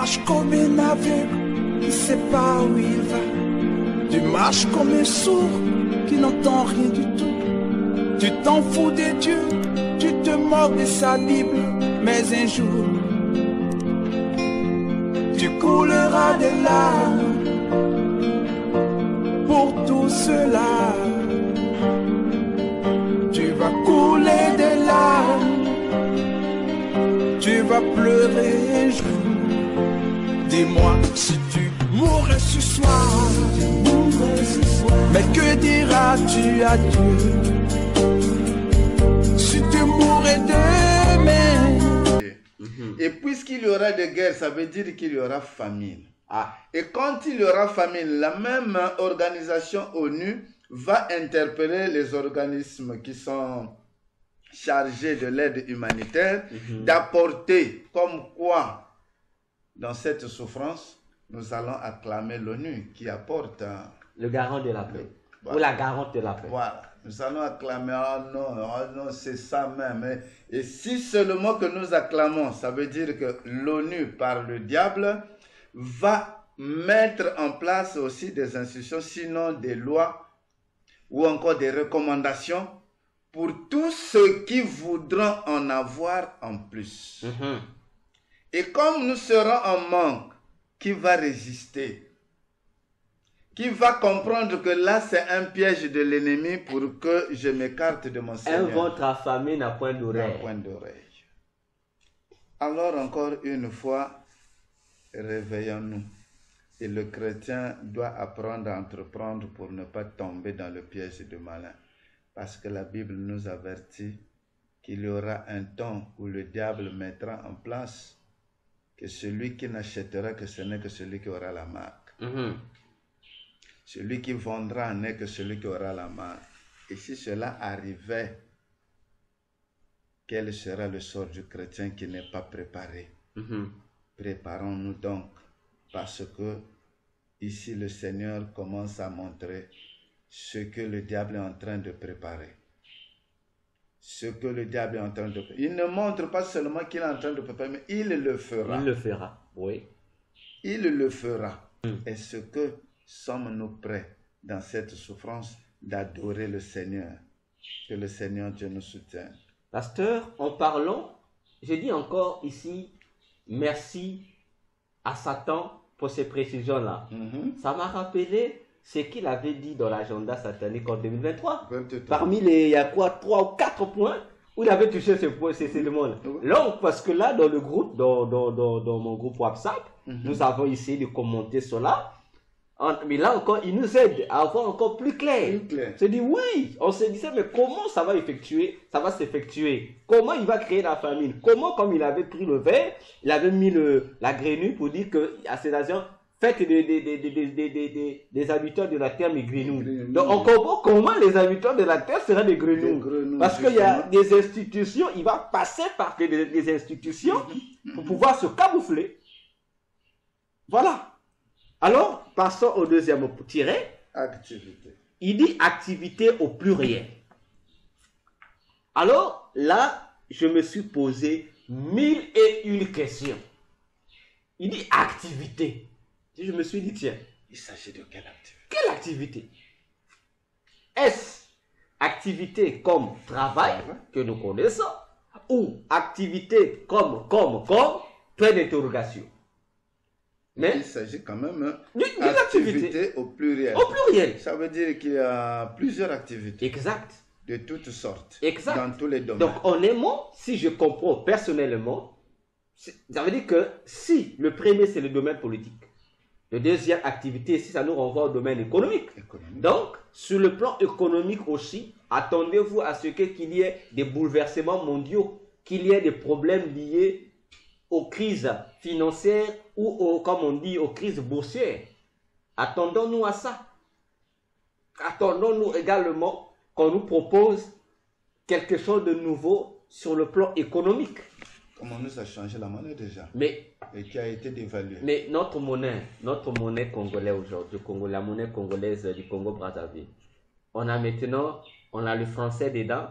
marches comme un aveugle qui ne sait pas où il va. Tu marches comme un sourd qui n'entend rien du tout. Tu t'en fous de Dieu, tu te moques de sa Bible. Mais un jour, tu couleras des larmes pour tout cela. Tu vas couler des larmes, tu vas pleurer un jour. Dis-moi si tu mourrais ce soir, mais que diras-tu à Dieu si tu mourrais demain? Et puisqu'il y aura des guerres, ça veut dire qu'il y aura famine. Ah, Et quand il y aura famine, la même organisation ONU va interpeller les organismes qui sont chargés de l'aide humanitaire d'apporter comme quoi, dans cette souffrance, nous allons acclamer l'ONU qui apporte le garant de la paix. Voilà. Ou la garante de la paix. Voilà, nous allons acclamer, oh non, c'est ça même. Et si seulement que nous acclamons, ça veut dire que l'ONU, par le diable, va mettre en place aussi des institutions, sinon des lois ou encore des recommandations pour tous ceux qui voudront en avoir en plus. Et comme nous serons en manque, qui va résister? Qui va comprendre que là, c'est un piège de l'ennemi pour que je m'écarte de mon Seigneur. Un ventre affamé n'a point d'oreille. Alors, encore une fois, réveillons-nous. Et le chrétien doit apprendre à entreprendre pour ne pas tomber dans le piège du malin. Parce que la Bible nous avertit qu'il y aura un temps où le diable mettra en place que celui qui n'achètera que ce n'est que celui qui aura la marque. Celui qui vendra n'est que celui qui aura la marque. Et si cela arrivait, quel sera le sort du chrétien qui n'est pas préparé? Préparons-nous donc, parce que ici le Seigneur commence à montrer ce que le diable est en train de préparer. Ce que le diable est en train de préparer. Il ne montre pas seulement qu'il est en train de préparer, mais il le fera. Il le fera, oui. Il le fera. Est-ce que sommes-nous prêts dans cette souffrance d'adorer le Seigneur? Que le Seigneur Dieu nous soutienne. Pasteur, en parlant, je dis encore ici, merci à Satan pour ces précisions-là. Ça m'a rappelé ce qu'il avait dit dans l'agenda satanique en 2023. 23. Parmi les, il y a quoi, 3 ou 4 points où il avait touché ces éléments-là. Donc, parce que là, dans le groupe, dans mon groupe WhatsApp, nous avons essayé de commenter cela. Mais là encore, il nous aide à avoir encore plus clair. C'est dit oui, on se disait, mais comment ça va s'effectuer? Comment il va créer la famine? Comment, comme il avait pris le verre, il avait mis la grenouille pour dire que à ces nations, faites des habitants de la terre mes grenouilles. Donc on comprend comment les habitants de la terre seront des grenouilles. Parce qu'il y a des institutions, il va passer par des institutions pour pouvoir se camoufler. Voilà. Alors, passons au deuxième tiret. Activité. Il dit activité au pluriel. Alors, là, je me suis posé 1001 questions. Il dit activité. Je me suis dit, tiens, Il s'agit de quelle activité? quelle activité? Est-ce activité comme travail, que nous connaissons, ou activité comme, point d'interrogation? Mais il s'agit quand même d'une activité au pluriel. Au pluriel. Ça veut dire qu'il y a plusieurs activités. Exact. De toutes sortes. Exact. Dans tous les domaines. Donc, en aimant, si je comprends personnellement, ça veut dire que si le premier, c'est le domaine politique, le deuxième activité, si ça nous renvoie au domaine économique. Donc, sur le plan économique aussi, attendez-vous à ce qu'il y ait des bouleversements mondiaux, qu'il y ait des problèmes liés aux crises financières ou, comme on dit, aux crises boursières. Attendons-nous à ça. Attendons-nous également qu'on nous propose quelque chose de nouveau sur le plan économique. Comment nous a changé la monnaie déjà? Mais, et qui a été dévaluée. Mais notre monnaie congolaise aujourd'hui, la monnaie congolaise du Congo-Brazzaville, on a le français dedans,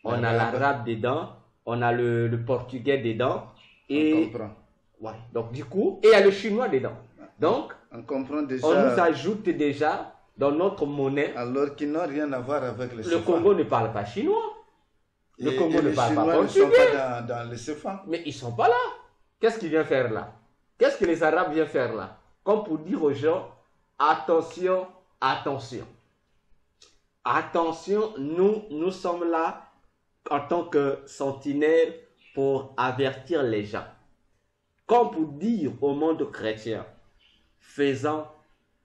on a l'arabe dedans, on a le portugais dedans. Et Ouais. Donc, du coup, et il y a le chinois dedans. Donc, On comprend déjà. on nous ajoute déjà dans notre monnaie. Alors qu'ils n'ont rien à voir avec le Le CFA. Congo ne parle pas chinois. Le Congo et ne les parle pas Chinois ne sont portugais. pas dans le CFA. Mais ils ne sont pas là. Qu'est-ce qu'ils viennent faire là? Qu'est-ce que les Arabes viennent faire là? Comme pour dire aux gens, attention, attention. Attention, nous sommes là en tant que sentinelles pour avertir les gens. Comme pour dire au monde chrétien, faisons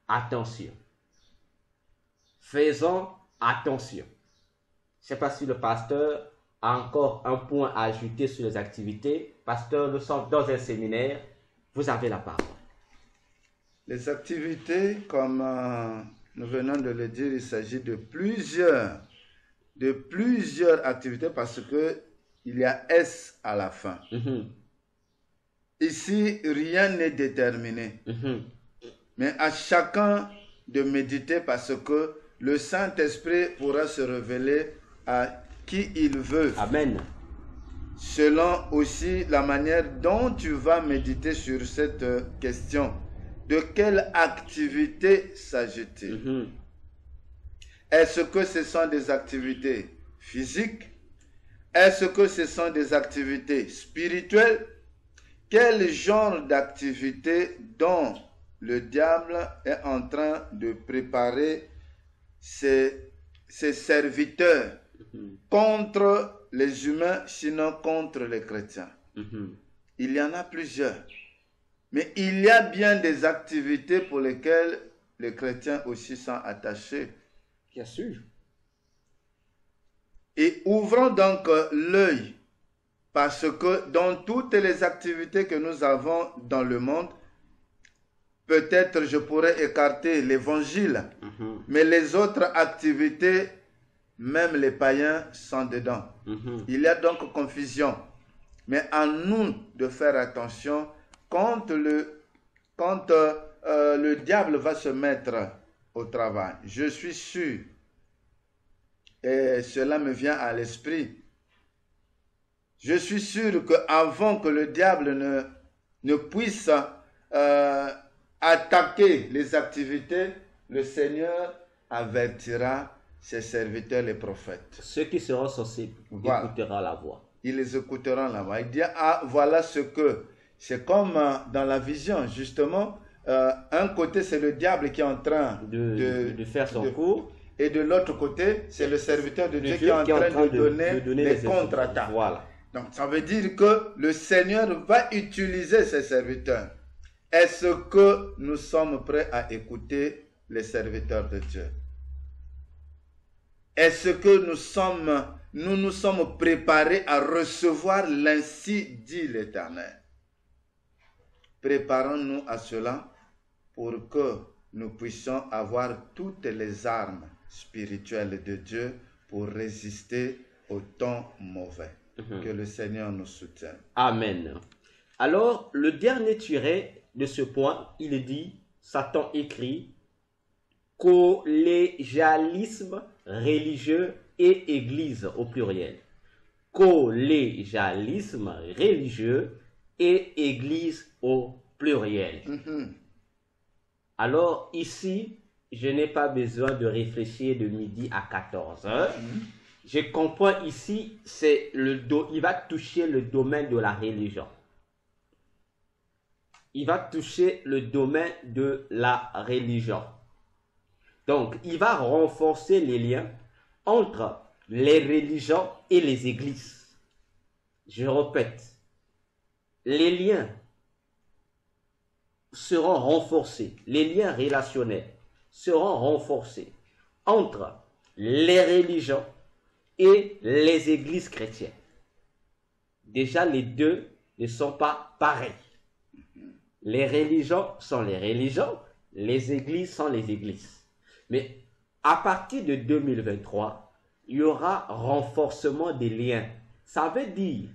attention. Faisons attention. Je ne sais pas si le pasteur a encore un point à ajouter sur les activités. Pasteur, nous sommes dans un séminaire. Vous avez la parole. Les activités, comme nous venons de le dire, il s'agit de plusieurs activités parce que il y a S à la fin. Ici, rien n'est déterminé. Mais à chacun de méditer parce que le Saint-Esprit pourra se révéler à qui il veut. Amen. Selon aussi la manière dont tu vas méditer sur cette question. De quelle activité s'agit-il? Est-ce que ce sont des activités physiques? Est-ce que ce sont des activités spirituelles? Quel genre d'activité dont le diable est en train de préparer ses serviteurs contre les humains, sinon contre les chrétiens? Il y en a plusieurs. Mais il y a bien des activités pour lesquelles les chrétiens aussi sont attachés. Bien sûr. Et ouvrons donc l'œil, parce que dans toutes les activités que nous avons dans le monde, peut-être je pourrais écarter l'évangile, mais les autres activités, même les païens sont dedans. Il y a donc confusion. Mais à nous de faire attention quand le diable va se mettre au travail. Je suis sûr, et cela me vient à l'esprit, je suis sûr qu'avant que le diable ne puisse attaquer les activités, le Seigneur avertira ses serviteurs, les prophètes. Ceux qui seront sensibles écouteront la voix. Ils les écouteront la voix. Il dit, ah, voilà ce que... C'est comme dans la vision, justement, un côté c'est le diable qui est en train de faire son cours, et de l'autre côté c'est le serviteur de Dieu qui est en train de donner les contre-attaques. Voilà. Donc ça veut dire que le Seigneur va utiliser ses serviteurs. Est-ce que nous sommes prêts à écouter les serviteurs de Dieu? Est-ce que nous nous sommes préparés à recevoir l'ainsi dit l'Éternel? Préparons-nous à cela pour que nous puissions avoir toutes les armes spirituelles de Dieu pour résister au temps mauvais. Que le Seigneur nous soutienne. Amen. Alors, le dernier tiré de ce point, il dit, Satan écrit, collégialisme religieux et église au pluriel. Collégialisme religieux et église au pluriel. Alors ici, je n'ai pas besoin de réfléchir de midi à 14h. Je comprends ici, il va toucher le domaine de la religion. Il va toucher le domaine de la religion. Donc, il va renforcer les liens entre les religions et les églises. Je répète, les liens seront renforcés, les liens relationnels seront renforcés entre les religions et les églises chrétiennes. Déjà, les deux ne sont pas pareils. Les religions sont les religions, les églises sont les églises. Mais à partir de 2023, il y aura renforcement des liens. Ça veut dire,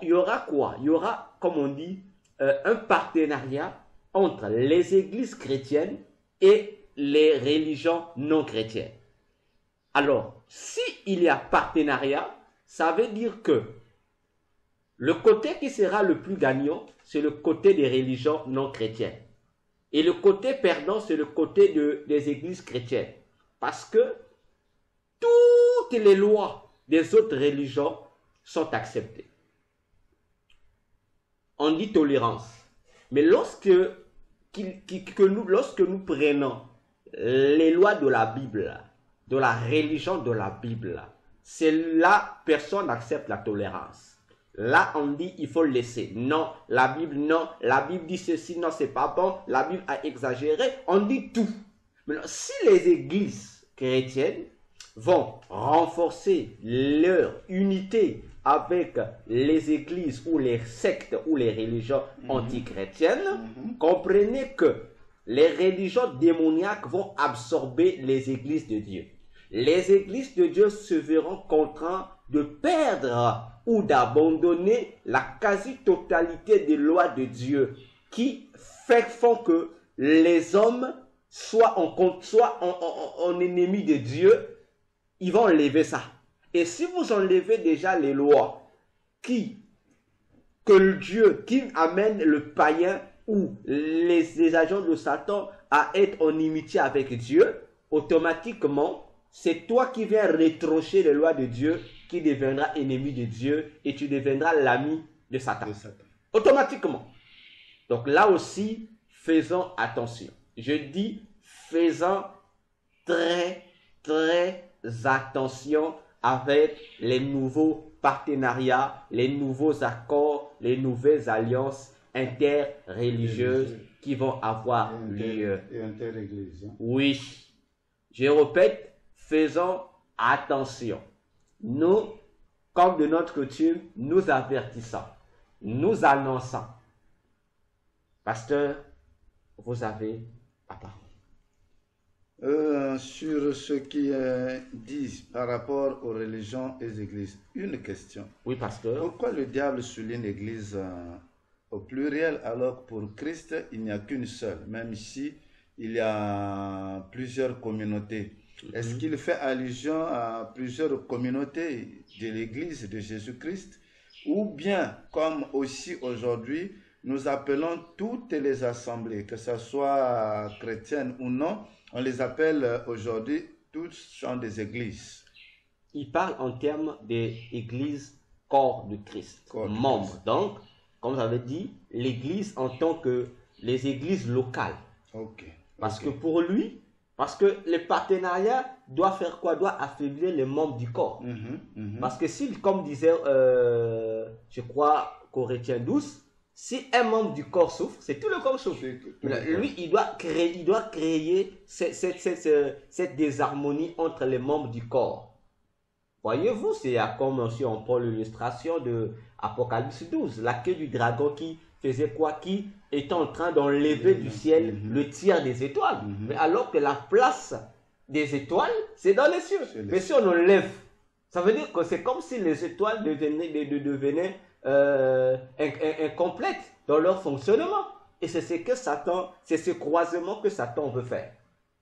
il y aura quoi? Il y aura, comme on dit, un partenariat entre les églises chrétiennes et les religions non chrétiennes. Alors, s'il y a partenariat, ça veut dire que Le côté qui sera le plus gagnant, c'est le côté des religions non chrétiennes. Et le côté perdant, c'est le côté des églises chrétiennes. Parce que toutes les lois des autres religions sont acceptées. On dit tolérance. Mais lorsque nous prenons les lois de la Bible, de la religion de la Bible, c'est là personne n'accepte la tolérance. Là, on dit il faut laisser. Non, la Bible, non. La Bible dit ceci, non, c'est pas bon. La Bible a exagéré. On dit tout. Maintenant, si les églises chrétiennes vont renforcer leur unité avec les églises ou les sectes ou les religions antichrétiennes, comprenez que les religions démoniaques vont absorber les églises de Dieu. Les églises de Dieu se verront contraintes de perdre ou d'abandonner la quasi-totalité des lois de Dieu qui font que les hommes soient en ennemis de Dieu. Ils vont enlever ça. Et si vous enlevez déjà les lois qui amènent le païen ou les agents de Satan à être en inimitié avec Dieu, automatiquement, c'est toi qui viens retrancher les lois de Dieu qui deviendra ennemi de Dieu et tu deviendras l'ami de Satan. Automatiquement. Donc là aussi, faisons attention. Je dis, faisons très, très attention avec les nouveaux partenariats, les nouveaux accords, les nouvelles alliances interreligieuses qui vont avoir lieu. Et inter-église. Oui. Je répète, faisons attention. Nous, comme de notre coutume, nous avertissons, nous annonçons. Pasteur, vous avez la parole. Sur ce qui est dit par rapport aux religions et aux églises, une question. Oui, pasteur. Pourquoi le diable souligne l'église au pluriel alors que pour Christ, il n'y a qu'une seule, même si il y a plusieurs communautés? Est-ce qu'il fait allusion à plusieurs communautés de l'église de Jésus-Christ? Ou bien, comme aussi aujourd'hui, nous appelons toutes les assemblées, que ce soit chrétiennes ou non, on les appelle aujourd'hui, toutes sont des églises. Il parle en termes d'église corps de Christ, membres. Donc, comme j'avais dit, l'église en tant que les églises locales. Parce que pour lui, parce que le partenariat doit faire quoi? Doit affaiblir les membres du corps. Parce que si, comme disait, je crois, Corinthiens 12, si un membre du corps souffre, c'est tout le corps souffre. Lui, il doit créer cette désharmonie entre les membres du corps. Voyez-vous, c'est comme si on prend l'illustration de Apocalypse 12, la queue du dragon qui faisait quoi? Qui était en train d'enlever du ciel le tiers des étoiles. Mais alors que la place des étoiles, c'est dans les cieux. Mais si on enlève, ça veut dire que c'est comme si les étoiles devenaient incomplètes dans leur fonctionnement. Et c'est ce que Satan, c'est ce croisement que Satan veut faire.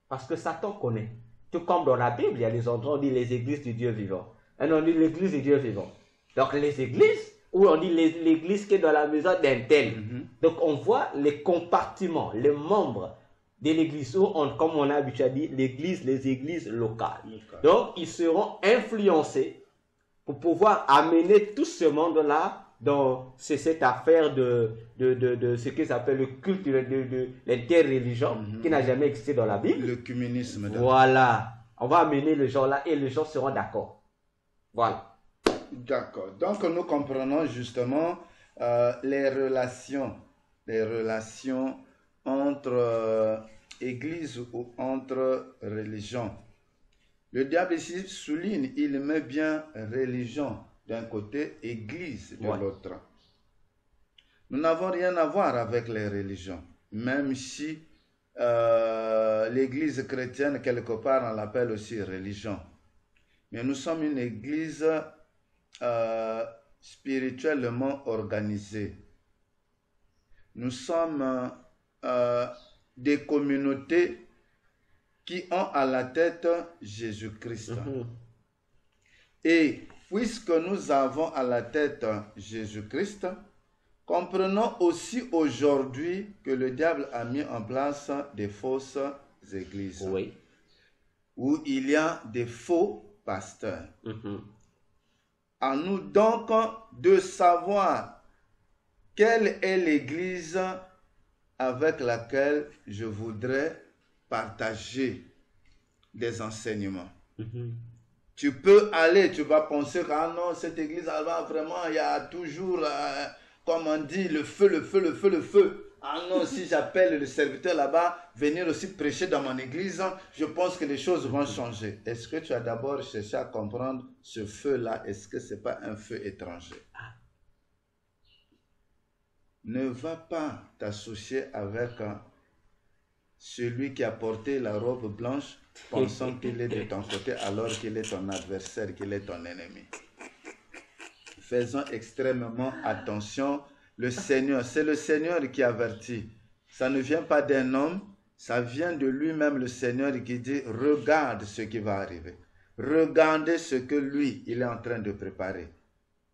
Parce que Satan connaît. Tout comme dans la Bible, il y a des endroits où on dit les églises du Dieu vivant. Et on dit l'église du Dieu vivant. Donc les églises, où on dit l'église qui est dans la maison d'un tel. Donc on voit les compartiments, les membres de l'église, comme on a habitué à dire, l'église, les églises locales. Donc ils seront influencés pour pouvoir amener tout ce monde-là dans cette affaire de ce qu'ils appellent le culte de l'interreligion, qui n'a jamais existé dans la Bible. Le communisme. Voilà. On va amener les gens là et les gens seront d'accord. Voilà. D'accord. Donc nous comprenons justement les relations entre églises ou entre religions. Le diable ici souligne, il met bien religion d'un côté, église de l'autre. Nous n'avons rien à voir avec les religions, même si l'église chrétienne, quelque part, on l'appelle aussi religion. Mais nous sommes une église spirituellement organisée. Nous sommes des communautés qui ont à la tête Jésus-Christ. Et puisque nous avons à la tête Jésus-Christ, comprenons aussi aujourd'hui que le diable a mis en place des fausses églises, Oui. où il y a des faux pasteurs. Mhm. À nous donc de savoir quelle est l'église avec laquelle je voudrais partager des enseignements. Mhm. Tu peux aller, tu vas penser que ah non, cette église là vraiment, il y a toujours, comme on dit, le feu, le feu, le feu, le feu. Ah non, si j'appelle le serviteur là-bas, venir aussi prêcher dans mon église, je pense que les choses vont changer. Est-ce que tu as d'abord cherché à comprendre ce feu-là? Est-ce que ce n'est pas un feu étranger? Ne va pas t'associer avec celui qui a porté la robe blanche, pensant qu'il est de ton côté alors qu'il est ton adversaire, qu'il est ton ennemi. Faisons extrêmement attention. Le Seigneur, c'est le Seigneur qui avertit. Ça ne vient pas d'un homme, ça vient de lui-même, le Seigneur, qui dit, regarde ce qui va arriver. Regardez ce que lui, il est en train de préparer.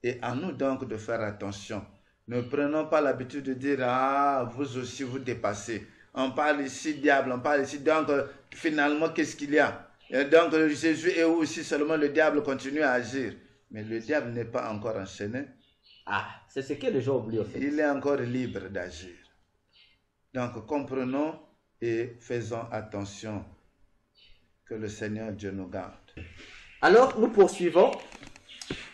Et à nous donc de faire attention. Ne prenons pas l'habitude de dire, ah, vous aussi vous dépassez. On parle ici diable, on parle ici, donc finalement, qu'est-ce qu'il y a? Et donc Jésus est où aussi seulement le diable continue à agir. Mais le diable n'est pas encore enchaîné. Ah, c'est ce que les gens oublient en fait. Il est encore libre d'agir. Donc comprenons et faisons attention. Que le Seigneur Dieu nous garde. Alors, nous poursuivons.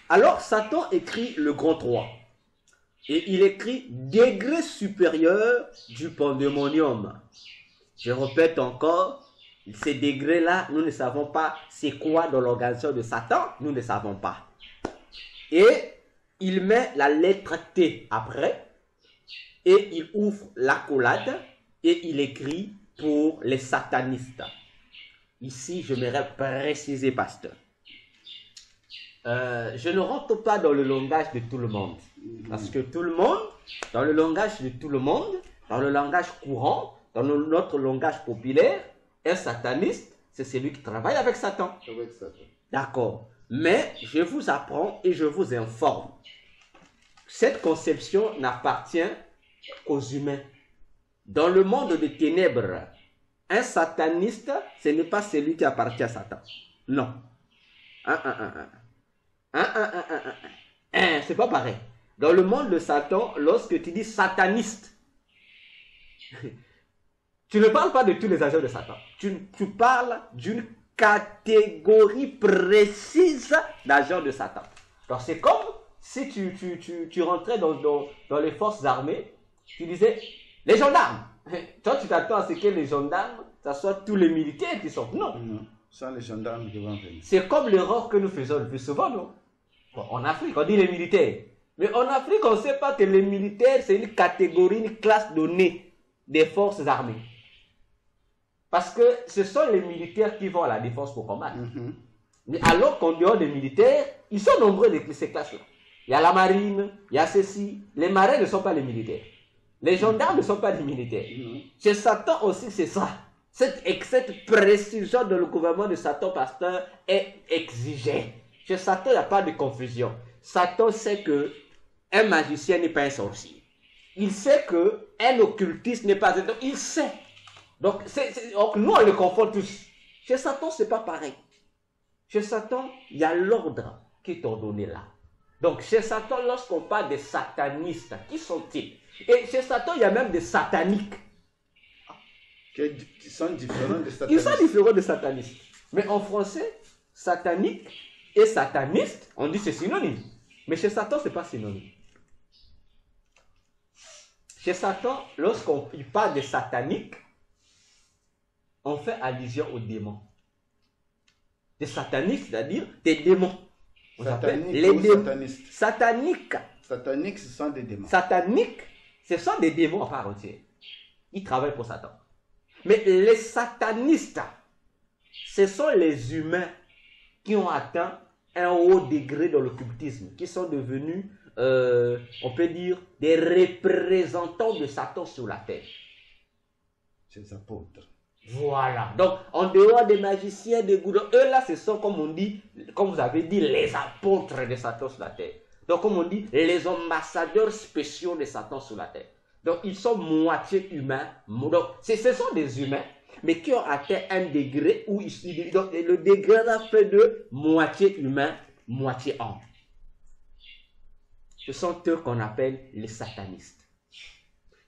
Alors, Satan écrit le grand 3. Et il écrit degré supérieur du pandémonium. Je répète encore, ces degrés-là, nous ne savons pas c'est quoi dans l'organisation de Satan. Nous ne savons pas. Et il met la lettre T après. Et il ouvre l'accolade. Et il écrit pour les satanistes. Ici, je m'aimerais préciser, pasteur. Je ne rentre pas dans le langage de tout le monde. Parce que tout le monde, dans le langage de tout le monde, dans le langage courant, dans notre langage populaire, un sataniste, c'est celui qui travaille avec Satan. Avec Satan. D'accord. Mais je vous apprends et je vous informe. Cette conception n'appartient qu'aux humains. Dans le monde des ténèbres, un sataniste, ce n'est pas celui qui appartient à Satan. Non. C'est pas pareil. Dans le monde de Satan, lorsque tu dis sataniste, tu ne parles pas de tous les agents de Satan. Tu parles d'une catégorie précise d'agents de Satan. Donc c'est comme si tu rentrais dans les forces armées, tu disais les gendarmes. Toi, tu t'attends à ce que les gendarmes, ça soit tous les militaires qui sont. Non. Non, ce sont les gendarmes qui vont venir. C'est comme l'erreur que nous faisons le plus souvent, non? Bon, en Afrique, on dit les militaires. Mais en Afrique, on ne sait pas que les militaires, c'est une catégorie, une classe donnée des forces armées. Parce que ce sont les militaires qui vont à la défense pour combattre. Mais alors qu'en dehors des militaires, ils sont nombreux de ces classes-là. Il y a la marine, il y a ceci. Les marins ne sont pas les militaires. Les gendarmes ne sont pas des militaires. Chez Satan aussi, c'est ça. Cette précision de le gouvernement de Satan, pasteur, est exigée. Chez Satan, il n'y a pas de confusion. Satan sait que un magicien n'est pas un sorcier. Il sait que un occultiste n'est pas un... Il sait. Donc, nous, on le confond tous. Chez Satan, ce n'est pas pareil. Chez Satan, il y a l'ordre qui est ordonné là. Donc, chez Satan, lorsqu'on parle des satanistes, qui sont-ils? Et chez Satan, il y a même des sataniques. Qui sont différents des satanistes. Ils sont différents des satanistes. Mais en français, satanique et sataniste, on dit c'est synonyme. Mais chez Satan, ce n'est pas synonyme. Chez Satan, lorsqu'on parle de satanique, on fait allusion aux démons. Des sataniques, c'est-à-dire des démons. On appelle les démons. Sataniques. Sataniques, ce sont des démons. Sataniques, ce sont des démons à part entière. Ils travaillent pour Satan. Mais les satanistes, ce sont les humains qui ont atteint un haut degré dans l'occultisme, qui sont devenus, on peut dire, des représentants de Satan sur la terre. Ces apôtres. Voilà. Donc, en dehors des magiciens, des gourous, eux là, ce sont, comme on dit, comme vous avez dit, les apôtres de Satan sur la terre. Donc, comme on dit, les ambassadeurs spéciaux de Satan sur la terre. Donc, ils sont moitié humains. Donc, ce sont des humains, mais qui ont atteint un degré où donc, le degré là fait de moitié humain, moitié homme. Ce sont eux qu'on appelle les satanistes.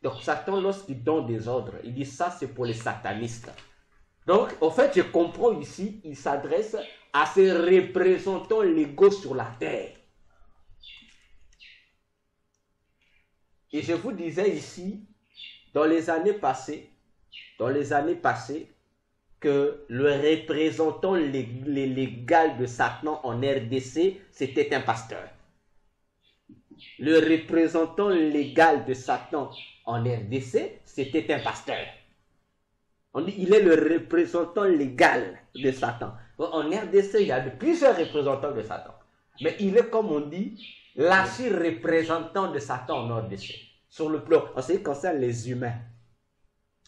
Donc, Satan, lorsqu'il donne des ordres, il dit ça, c'est pour les satanistes. Donc, en fait, je comprends ici, il s'adresse à ces représentants légaux sur la terre. Et je vous disais ici, dans les années passées, que le représentant légal de Satan en RDC, c'était un pasteur. Le représentant légal de Satan en RDC, c'était un pasteur. On dit il est le représentant légal de Satan. En RDC, il y a plusieurs représentants de Satan. Mais il est, comme on dit, l'archi-représentant de Satan en RDC. Sur le plan, en ce qui concerne les humains.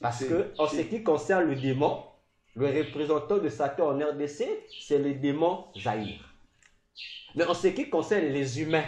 Parce que, en ce qui concerne le démon, le représentant de Satan en RDC, c'est le démon Zahir. Mais en ce qui concerne les humains,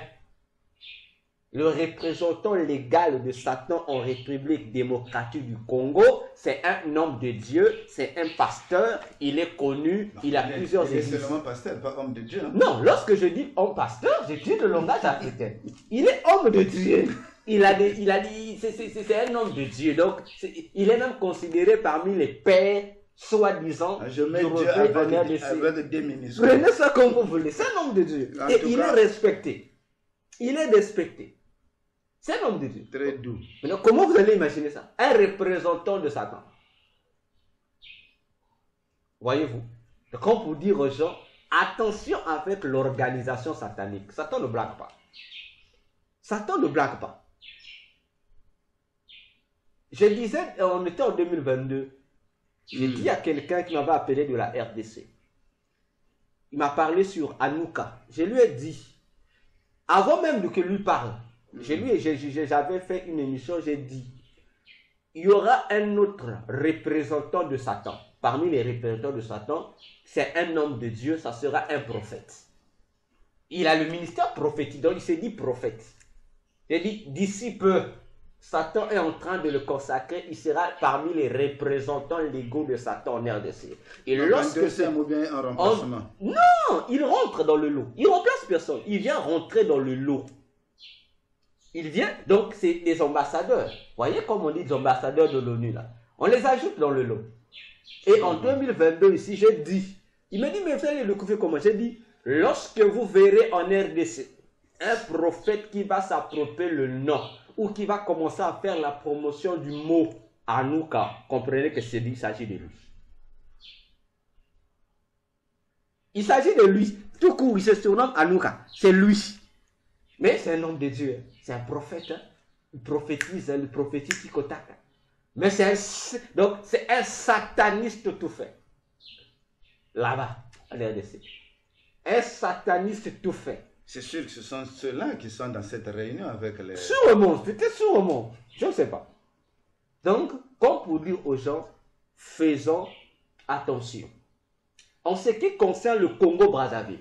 le représentant légal de Satan en République démocratique du Congo, c'est un homme de Dieu, c'est un pasteur, il est connu, il a plusieurs églises. Il est seulement pasteur, pas homme de Dieu. Hein? Non, lorsque je dis homme pasteur, j'utilise le langage africain. Il est homme de Dieu. C'est un homme de Dieu. Donc, il est même considéré parmi les pères, soi-disant, je mets Dieu avec des ministres. Prenez ça comme vous voulez. C'est un homme de Dieu. Et il est respecté. Il est respecté. C'est un homme de Dieu. Très doux. Maintenant, comment vous allez imaginer ça? Un représentant de Satan. Voyez-vous? Comme pour dire aux gens, attention avec l'organisation satanique. Satan ne blague pas. Satan ne blague pas. Je disais, on était en 2022. J'ai dit à quelqu'un qui m'avait appelé de la RDC. Il m'a parlé sur Hanouka. Je lui ai dit, avant même que lui parle, j'avais fait une émission, j'ai dit, il y aura un autre représentant de Satan. Parmi les représentants de Satan, c'est un homme de Dieu, ça sera un prophète. Il a le ministère prophétique, donc il s'est dit prophète. J'ai dit, d'ici peu, Satan est en train de le consacrer, il sera parmi les représentants légaux de Satan en RDC. Et donc lorsque c'est ou bien un remplacement. Non, il rentre dans le lot. Il remplace personne. Il vient rentrer dans le lot. Il vient, donc c'est des ambassadeurs. Vous voyez comme on dit des ambassadeurs de l'ONU là. On les ajoute dans le lot. Et en 2022 ici, j'ai dit, il m'a dit, mais vous allez le couvrir comment? J'ai dit, lorsque vous verrez en RDC un prophète qui va s'approprier le nom ou qui va commencer à faire la promotion du mot Hanouka, comprenez que il s'agit de lui. Il s'agit de lui. Tout court, il se surnomme Hanouka. C'est lui. Mais c'est un homme de Dieu. C'est un prophète. Hein. Il prophétise Tikotak. Mais c'est un sataniste tout fait. Là-bas, à l'RDC. Un sataniste tout fait. C'est sûr que ce sont ceux-là qui sont dans cette réunion avec les... Sûrement, peut-être sûrement. Je ne sais pas. Donc, comme pour dire aux gens, faisons attention. En ce qui concerne le Congo-Brazzaville,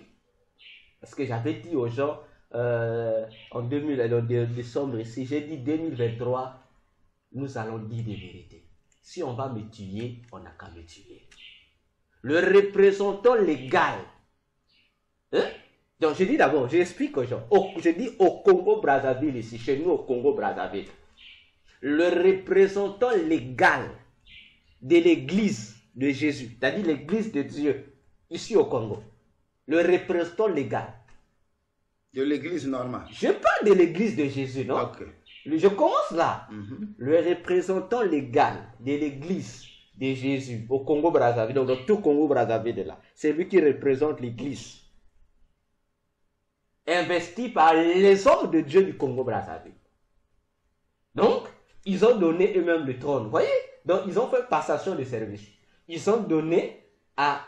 parce que j'avais dit aux gens, en décembre ici, j'ai dit 2023, nous allons dire des vérités. Si on va me tuer, on n'a qu'à me tuer. Le représentant légal, hein? Donc je dis d'abord, j'explique aux gens, je dis au Congo-Brazzaville ici, chez nous au Congo-Brazzaville, le représentant légal de l'église de Jésus, c'est-à-dire l'église de Dieu, ici au Congo, le représentant légal. De l'église normale. Je parle de l'église de Jésus, non? Okay. Je commence là. Le représentant légal de l'église de Jésus au Congo-Brazzaville, donc dans tout Congo-Brazzaville là, c'est lui qui représente l'église. Investi par les hommes de Dieu du Congo-Brazzaville. Donc, ils ont donné eux-mêmes le trône. Vous voyez? Donc, ils ont fait passation de service. Ils ont donné à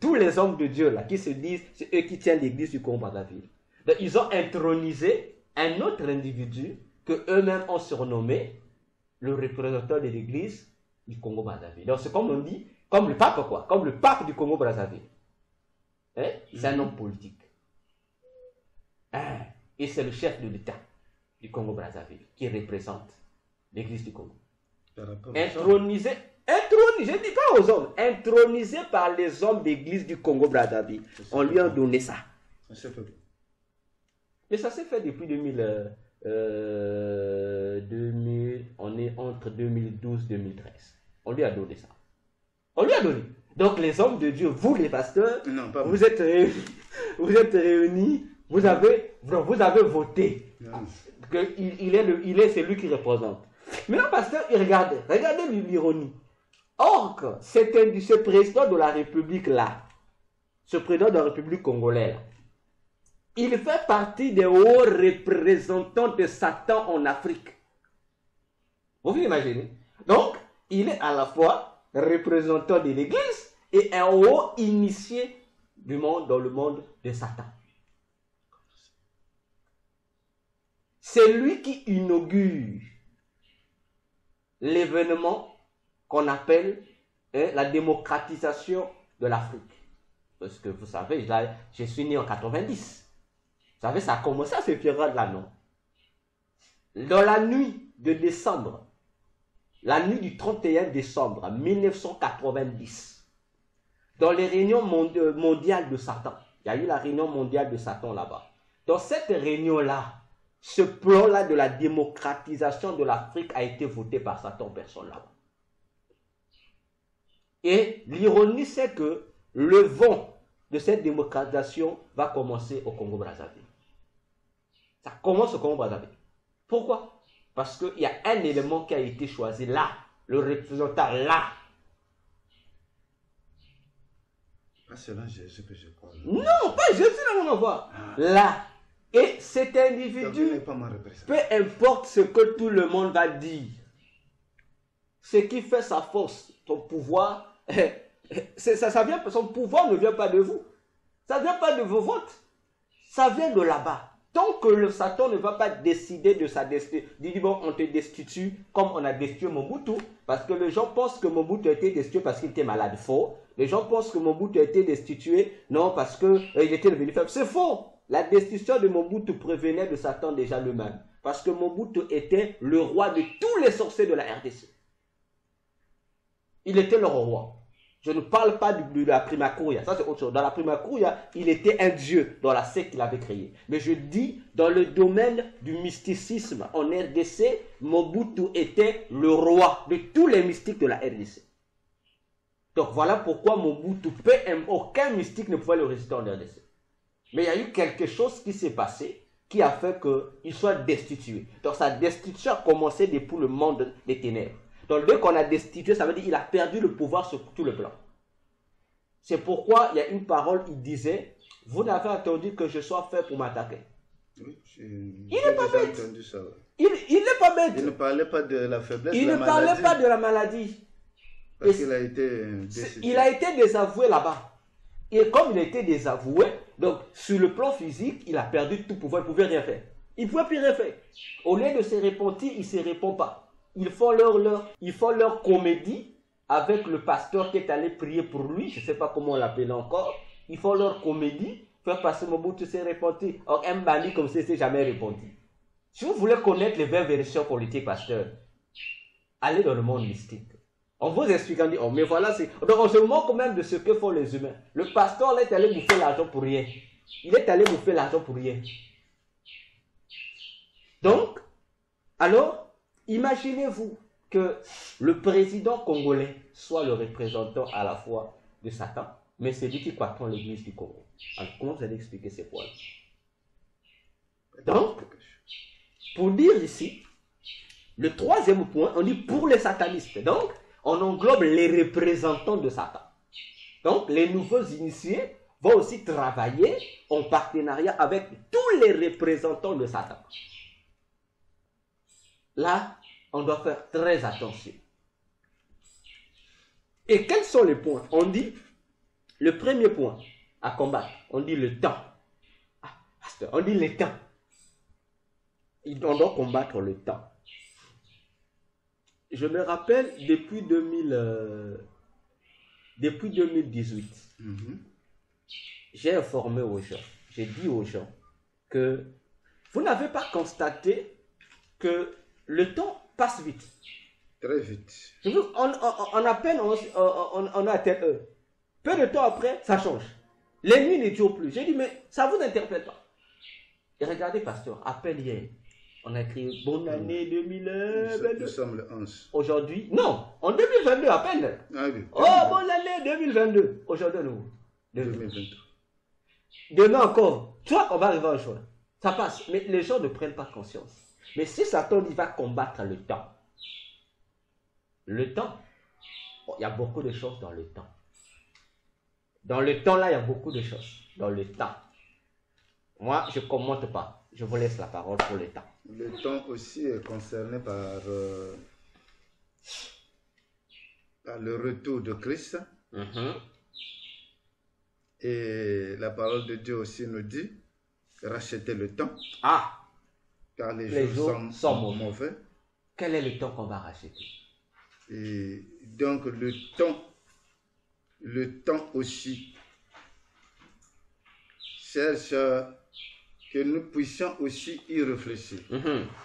tous les hommes de Dieu là, qui se disent, c'est eux qui tiennent l'église du Congo-Brazzaville. Donc, ils ont intronisé un autre individu que eux-mêmes ont surnommé le représentant de l'église du Congo-Brazzaville. Donc c'est comme on dit, comme le pape quoi, comme le pape du Congo-Brazzaville. Hein? C'est un homme politique. Hein? Et c'est le chef de l'État du Congo-Brazzaville qui représente l'église du Congo. Intronisé, je ne dis pas aux hommes, intronisé par les hommes d'église du Congo-Brazzaville. On lui a donné ça. Mais ça s'est fait depuis 2000, on est entre 2012 et 2013. On lui a donné ça. On lui a donné. Donc les hommes de Dieu, vous les pasteurs, non, vous êtes réunis, vous avez voté. Il est celui qui représente. Maintenant, pasteur, regardez l'ironie. Or, ce président de la République là, ce président de la République congolaise, il fait partie des hauts représentants de Satan en Afrique. Vous vous imaginez? Donc, il est à la fois représentant de l'Église et un haut initié du monde dans le monde de Satan. C'est lui qui inaugure l'événement qu'on appelle la démocratisation de l'Afrique. Parce que vous savez, je suis né en 90. Vous savez, ça a commencé à se faire là, non? Dans la nuit de décembre, la nuit du 31 décembre 1990, dans les réunions mondiales de Satan, il y a eu la réunion mondiale de Satan là-bas. Dans cette réunion-là, ce plan-là de la démocratisation de l'Afrique a été voté par Satan en personne là-bas. Et l'ironie, c'est que le vent de cette démocratisation va commencer au Congo-Brazzaville. Ça commence au Congo-Brazzaville. Pourquoi? Parce qu'il y a un élément qui a été choisi là, le représentant là. Pas selon Jésus que je crois. Non, pas Jésus, là, on en voit. Là. Et cet individu, peu importe ce que tout le monde va dire, ce qui fait sa force, son pouvoir, son pouvoir ne vient pas de vous. Ça ne vient pas de vos votes. Ça vient de là-bas. Tant que le Satan ne va pas décider de sa destinée, dit bon, on te destitue comme on a destitué Mobutu, parce que les gens pensent que Mobutu a été destitué parce qu'il était malade. Faux. Les gens pensent que Mobutu a été destitué, non, parce qu'il était devenu faible. C'est faux. La destitution de Mobutu prévenait de Satan déjà lui-même. Parce que Mobutu était le roi de tous les sorciers de la RDC. Il était leur roi. Je ne parle pas de la Primacuria, ça c'est autre chose. Dans la Primacuria, il était un dieu dans la secte qu'il avait créée. Mais je dis, dans le domaine du mysticisme en RDC, Mobutu était le roi de tous les mystiques de la RDC. Donc voilà pourquoi Mobutu, aucun mystique ne pouvait le résister en RDC. Mais il y a eu quelque chose qui s'est passé qui a fait qu'il soit destitué. Donc sa destitution a commencé depuis le monde des ténèbres. Donc dès qu'on a destitué, ça veut dire qu'il a perdu le pouvoir sur tout le plan. C'est pourquoi il y a une parole, il disait, vous n'avez attendu que je sois fait pour m'attaquer. Oui, il n'est pas bête. Ça, ouais. Il n'est pas bête. Il ne parlait pas de la faiblesse de la maladie. Il ne parlait pas de la maladie. Parce qu'il a été décidé. Il a été désavoué là-bas. Et comme il a été désavoué, donc sur le plan physique, il a perdu tout pouvoir, il ne pouvait rien faire. Il ne pouvait plus rien faire. Au lieu de se repentir, il ne se répond pas. Ils font leur comédie avec le pasteur qui est allé prier pour lui, je ne sais pas comment on l'appelle encore. Ils font leur comédie, faire passer Mobutu s'est repenti. Or, un bandit comme ça, il ne s'est jamais repenti. Si vous voulez connaître les vraies versions politiques, pasteur, allez dans le monde mystique. On vous explique, on dit, oh, mais voilà, donc on se moque même de ce que font les humains. Le pasteur là, est allé bouffer l'argent pour rien. Il est allé bouffer l'argent pour rien. Donc, alors, imaginez-vous que le président congolais soit le représentant à la fois de Satan, mais c'est lui qui patronne l'église du Congo. Alors, comment vous allez expliquer ces points? Donc, pour dire ici, le troisième point, on dit pour les satanistes. Donc, on englobe les représentants de Satan. Donc, les nouveaux initiés vont aussi travailler en partenariat avec tous les représentants de Satan. Là, on doit faire très attention. Et quels sont les points? On dit, le premier point à combattre, on dit le temps. On dit le temps. On doit combattre le temps. je me rappelle depuis 2018, j'ai informé aux gens, j'ai dit aux gens que vous n'avez pas constaté que le temps passe vite. Très vite. On à peine on a atteint eux. Peu de temps après, ça change. Les nuits ne durent plus. J'ai dit, mais ça vous interpelle pas. Et regardez, pasteur, à peine hier, on a écrit bonne année 2022. Nous sommes le 11. Aujourd'hui, non, en 2022 à peine. Ah oui. Oh, bonne année 2022. Aujourd'hui, nous. 2023. Demain encore, toi, on va arriver à un choix. Ça passe, mais les gens ne prennent pas conscience. Mais si Satan il va combattre le temps, il y a beaucoup de choses dans le temps. Dans le temps, là, il y a beaucoup de choses. Dans le temps. Moi, je ne commente pas. Je vous laisse la parole pour le temps. Le temps aussi est concerné par le retour de Christ. Et la parole de Dieu aussi nous dit racheter le temps. Ah! Car les jours sont mauvais. Quel est le temps qu'on va racheter? Et donc le temps aussi cherche que nous puissions aussi y réfléchir,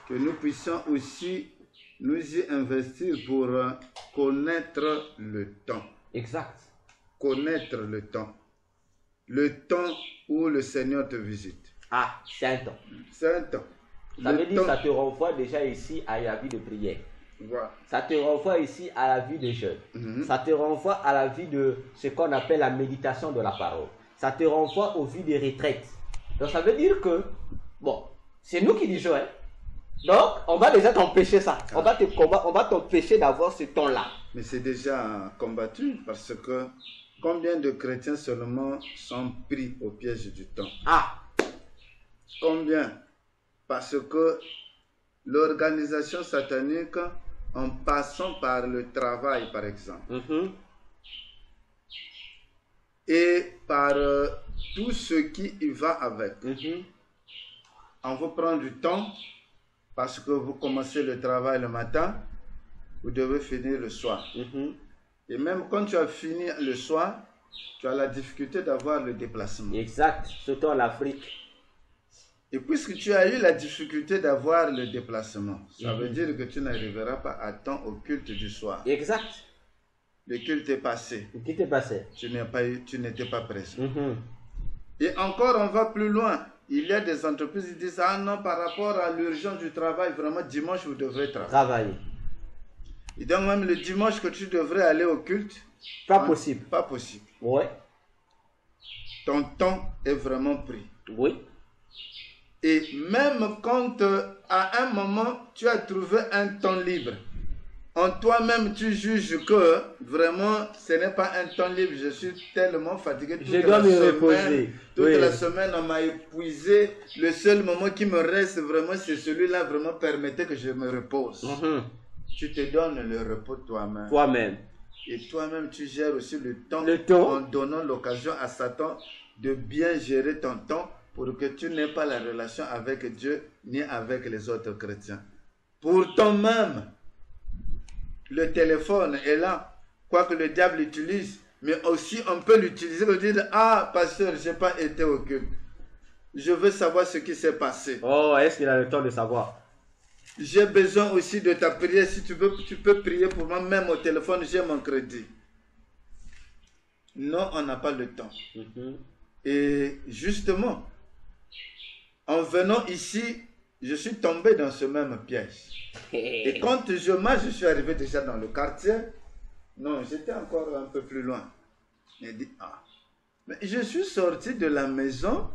que nous puissions aussi nous y investir pour connaître le temps. Exact. Connaître le temps. Le temps où le Seigneur te visite. Ah, c'est un temps. C'est un temps. Ça veut dire que ça te renvoie déjà ici à la vie de prière. Voilà. Ça te renvoie ici à la vie de jeûne. Ça te renvoie à la vie de ce qu'on appelle la méditation de la parole. Ça te renvoie aux vies de retraite. Donc ça veut dire que, bon, c'est nous qui disons, hein. Donc on va déjà t'empêcher ça. On va t'empêcher d'avoir ce temps-là. Mais c'est déjà combattu parce que combien de chrétiens seulement sont pris au piège du temps? Ah! Combien? Parce que l'organisation satanique, en passant par le travail, par exemple, et par tout ce qui y va avec, on vous prend du temps parce que vous commencez le travail le matin, vous devez finir le soir. Et même quand tu as fini le soir, tu as la difficulté d'avoir le déplacement. Exact, surtout en Afrique. Et puisque tu as eu la difficulté d'avoir le déplacement, ça veut dire que tu n'arriveras pas à temps au culte du soir. Exact. Le culte est passé. Le culte est passé. Tu n'étais pas présent. Et encore, on va plus loin. Il y a des entreprises qui disent, ah non, par rapport à l'urgence du travail, vraiment, dimanche, vous devrez travailler. Et donc, même le dimanche que tu devrais aller au culte, pas possible. Pas possible. Ouais. Ton temps est vraiment pris. Oui. Et même quand à un moment tu as trouvé un temps libre, en toi-même tu juges que vraiment ce n'est pas un temps libre, je suis tellement fatigué toute la semaine on m'a épuisé, le seul moment qui me reste vraiment c'est celui-là, vraiment permettez que je me repose. Tu te donnes le repos toi-même. Toi-même. Et toi-même tu gères aussi le temps en donnant l'occasion à Satan de bien gérer ton temps, pour que tu n'aies pas la relation avec Dieu ni avec les autres chrétiens. Pourtant même, le téléphone est là, quoi que le diable utilise, mais aussi on peut l'utiliser pour dire, ah pasteur, je n'ai pas été au culte. Je veux savoir ce qui s'est passé. Oh, est-ce qu'il a le temps de savoir? J'ai besoin aussi de ta prière. Si tu veux, tu peux prier pour moi, même au téléphone, j'ai mon crédit. Non, on n'a pas le temps. Et justement, en venant ici, je suis tombé dans ce même piège. Et quand je marche, je suis arrivé déjà dans le quartier. Non, j'étais encore un peu plus loin. J'ai dit, ah, mais je suis sorti de la maison.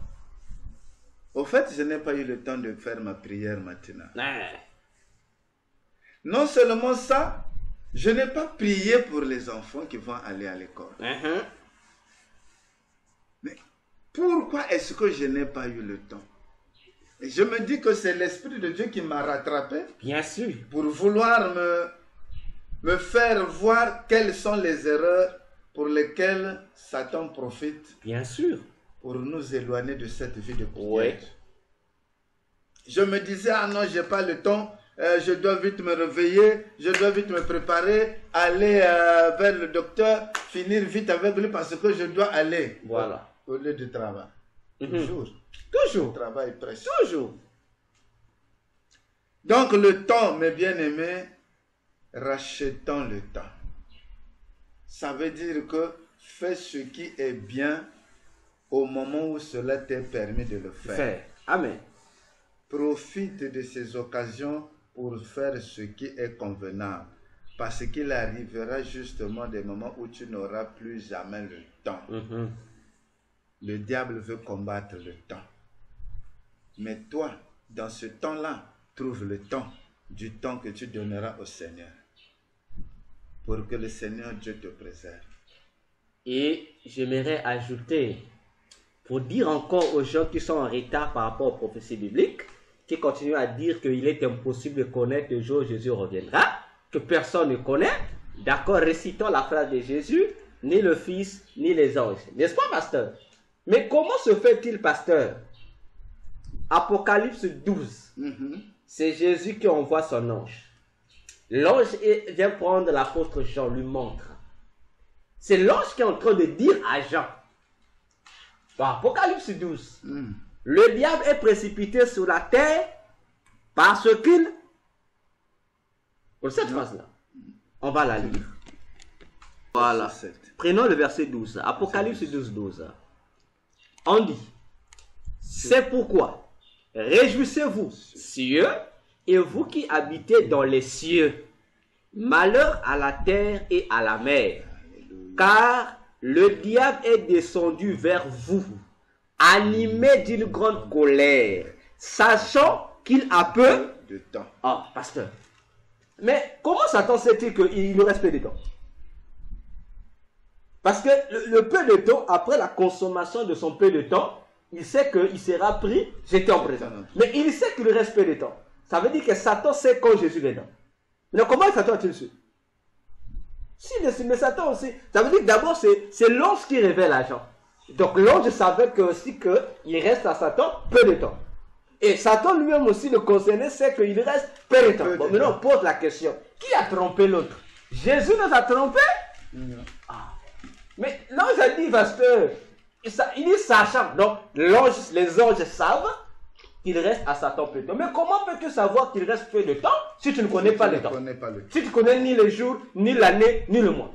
Au fait, je n'ai pas eu le temps de faire ma prière matinale. Non seulement ça, je n'ai pas prié pour les enfants qui vont aller à l'école. Mais pourquoi est-ce que je n'ai pas eu le temps? Et je me dis que c'est l'Esprit de Dieu qui m'a rattrapé. Bien sûr. Pour vouloir me faire voir quelles sont les erreurs pour lesquelles Satan profite. Bien sûr. Pour nous éloigner de cette vie de prière. Je me disais, ah non, je n'ai pas le temps. je dois vite me réveiller, je dois vite me préparer, aller vers le docteur, finir vite avec lui parce que je dois aller au lieu du travail. Toujours. Toujours. Le travail est précieux. Toujours. Donc le temps, mes bien-aimés, rachetons le temps. Ça veut dire que fais ce qui est bien au moment où cela t'est permis de le faire. Amen. Profite de ces occasions pour faire ce qui est convenable. Parce qu'il arrivera justement des moments où tu n'auras plus jamais le temps. Le diable veut combattre le temps. Mais toi, dans ce temps-là, trouve le temps, du temps que tu donneras au Seigneur. Pour que le Seigneur Dieu te préserve. Et j'aimerais ajouter, pour dire encore aux gens qui sont en retard par rapport aux prophéties bibliques, qui continuent à dire qu'il est impossible de connaître le jour où Jésus reviendra, que personne ne connaît, d'accord, récitons la phrase de Jésus, ni le Fils, ni les anges. N'est-ce pas, pasteur? Mais comment se fait-il, pasteur? Apocalypse 12, c'est Jésus qui envoie son ange. L'ange vient prendre l'apôtre Jean, lui montre. C'est l'ange qui est en train de dire à Jean, dans Apocalypse 12, le diable est précipité sur la terre parce qu'il... Pour cette phrase-là, on va la lire. Voilà. Prenons le verset 12. Apocalypse 12, 12. On dit, c'est pourquoi, réjouissez-vous, cieux, et vous qui habitez dans les cieux, malheur à la terre et à la mer, car le diable est descendu vers vous, animé d'une grande colère, sachant qu'il a peu de temps. Ah, pasteur. Mais comment Satan sait-il qu'il nous reste peu de temps? Parce que le peu de temps, après la consommation de son peu de temps, il sait qu'il sera pris, jeté en prison. Mais il sait qu'il reste peu de temps. Ça veut dire que Satan sait quand Jésus est là. Mais comment Satan a-t-il su? Si, mais Satan aussi. Ça veut dire que d'abord, c'est l'ange qui révèle à Jean. Donc l'ange savait que aussi qu'il reste à Satan peu de temps. Et Satan lui-même aussi, le concerné, sait qu'il reste peu de temps. Bon, maintenant, on pose la question. Qui a trompé l'autre? Jésus nous a trompés? Non. Ah. Mais l'ange a dit, pasteur, il est sachant. Donc, les anges savent qu'il reste à Satan peu de temps. Mais comment peux-tu savoir qu'il reste peu de temps si tu ne connais pas le temps? Si tu ne connais ni les jours, ni l'année, ni le mois.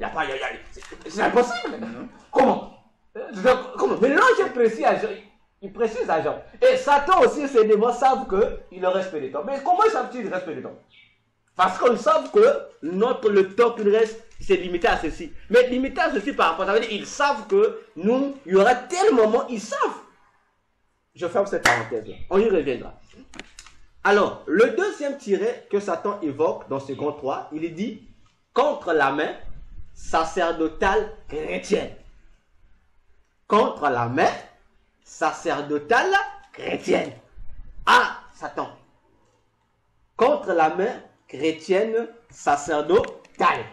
C'est impossible. Comment? Mais l'ange est précis à Jean. Il précise à Jean. Et Satan aussi, ses démons savent qu'il leur reste peu de temps. Mais comment savent-ils qu'il reste peu de temps? Parce qu'ils savent que le temps qu'il reste, c'est limité à ceci. Mais limité à ceci par rapport à ça, ils savent que nous, il y aura tel moment, ils savent. Je ferme cette parenthèse. On y reviendra. Alors, le deuxième tiret que Satan évoque dans ce grand 3, il dit contre la main sacerdotale chrétienne. Contre la main sacerdotale chrétienne. Ah, Satan. Contre la main chrétienne sacerdotale.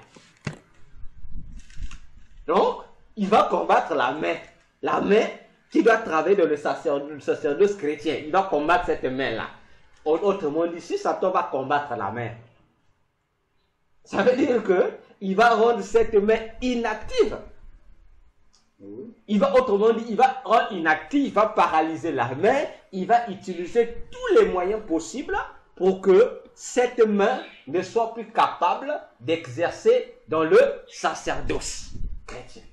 Donc, il va combattre la main. La main qui doit travailler dans le sacerdoce chrétien. Il va combattre cette main-là. Autrement dit, si Satan va combattre la main, ça veut dire qu'il va rendre cette main inactive. Il va, autrement dit, il va rendre inactive, il va paralyser la main, il va utiliser tous les moyens possibles pour que cette main ne soit plus capable d'exercer dans le sacerdoce chrétien.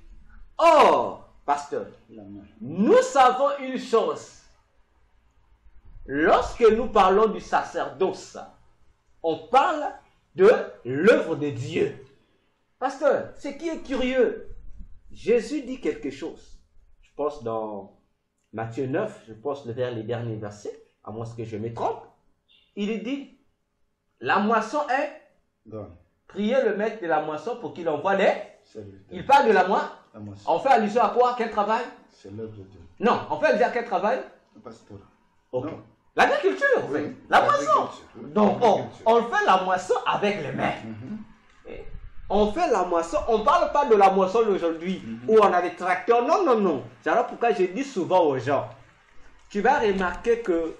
Or, pasteur, nous savons une chose. Lorsque nous parlons du sacerdoce, on parle de l'œuvre de Dieu. Pasteur, ce qui est curieux, Jésus dit quelque chose. Je pense dans Matthieu 9, je pense vers les derniers versets, à moins que je me trompe. Il dit, la moisson est... Priez le maître de la moisson pour qu'il envoie les... Il parle de la moisson. On fait allusion à quoi? Quel travail? C'est l'œuvre de Dieu. Non, on fait allusion à quel travail? Le pastorat. Okay. L'agriculture, en fait. Oui, la moisson. Donc, on fait la moisson avec les mains. On fait la moisson, on ne parle pas de la moisson d'aujourd'hui où on a des tracteurs. Non, non, non. C'est alors pourquoi je dis souvent aux gens, tu vas remarquer que